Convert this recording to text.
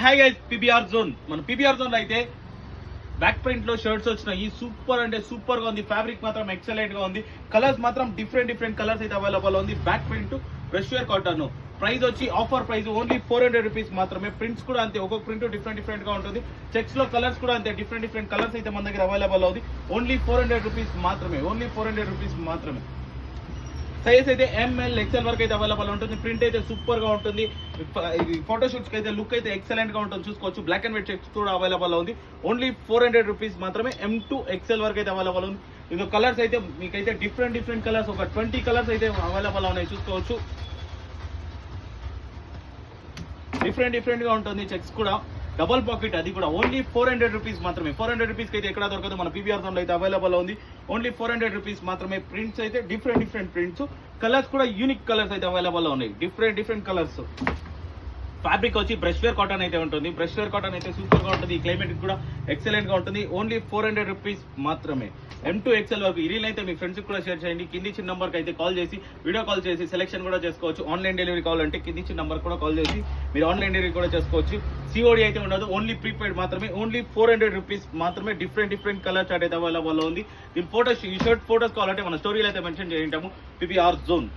Hi guys, PBR zone. మన PBR zone లో అయితే బ్యాక్ ప్రింట్ లో షర్ట్స్ వచ్చినాయి. సూపర్ అంటే సూపర్ గా ఉంది. ఫ్యాబ్రిక్ మాత్రం ఎక్సలెంట్ గా ఉంది. కలర్స్ మాత్రం డిఫరెంట్ కలర్స్ అయితే అవైలబుల్ ఉంది. Back print brush wear cotton. Price వచ్చి ఆఫర్ ప్రైస్ ఓన్లీ 400 రూపీస్ మాత్రమే. ప్రింట్స్ కూడా అంతే, ఒక్కొక్క ప్రింట్ డిఫరెంట్ గా ఉంటుంది. చెక్స్ లో కలర్స్ కూడా అంతే, డిఫరెంట్ కలర్స్ అయితే మన దగ్గర అవైలబుల్ ఉంది. ఓన్లీ 400 రూపీస్ మాత్రమే. ఓన్లీ 400 రూపీస్ మాత్రమే. సైజ్ అయితే ఎంఎల్ ఎక్సెల్ వరకు అయితే అవైలబుల్ ఉంటుంది. ప్రింట్ అయితే సూపర్ గా ఉంటుంది. ఫోటోషూట్స్ కి అయితే లుక్ అయితే ఎక్సలెంట్ గా ఉంటుంది. చూసుకోవచ్చు. బ్లాక్ అండ్ వైట్ చెక్స్ కూడా అవైలబుల్ ఉంది. ఓన్లీ 400 రూపీస్ మాత్రమే. M2 XL వరకు అయితే అవైలబుల్ ఉంది. ఇంకో కలర్స్ అయితే మీకైతే డిఫరెంట్ కలర్స్, ఒక 20 కలర్స్ అయితే అవైలబుల్ ఉన్నాయి. చూసుకోవచ్చు. డిఫరెంట్ గా ఉంటుంది. చెక్స్ కూడా డబల్ పాకెట్, అది కూడా ఓన్లీ 400 రూపీస్ మాత్రమే. 400 రూపీస్ అయితే ఎక్కడ దొరకదు, మన పీబీఆర్ జోన్ లో అయితే అవైలబుల్ ఉంది. ఓన్లీ 400 రూపీస్ మాత్రమే. ప్రింట్స్ అయితే డిఫరెంట్ ప్రింట్స్, కలర్స్ కూడా యూనిక్ కలర్స్ అయితే అవైలబుల్ ఉన్నాయి. Different colours. ఫ్యాబ్రిక్ వచ్చి బ్రష్ వేర్ కాటన్ అయితే ఉంటుంది. బ్రష్ వేర్ కాటన్ అయితే సూపర్ గా ఉంటుంది. క్లైమేట్ కూడా ఎక్సలెంట్ గా ఉంటుంది. ఓన్లీ 400 రూపీస్ మాత్రమే. M2 XL వరకు. ఈ రీల్ అయితే మీ ఫ్రెండ్స్ కూడా షేర్ చేయండి. కింది చిన్న నంబర్కి అయితే కాల్ చేసి వీడియో కాల్ చేసి సెలెక్షన్ కూడా చేసుకోవచ్చు. ఆన్లైన్ డెలివరీ కావాలంటే కింది చిన్న నంబర్ కూడా కాల్ చేసి మీరు ఆన్లైన్ డెలివరీ కూడా చేసుకోవచ్చు. COD అయితే ఉండదు, ఓన్లీ ప్రీపెయిడ్ మాత్రమే. ఓన్లీ 400 రూపీస్ మాత్రమే. డిఫరెంట్ కలర్ చార్ట్ అయితే అవైలబుల్ ఉంది. ఈ షర్ట్ ఫోటోస్ కావాలంటే మన స్టోరీలో అయితే మెన్షన్ చేయింటాము. PBR zone.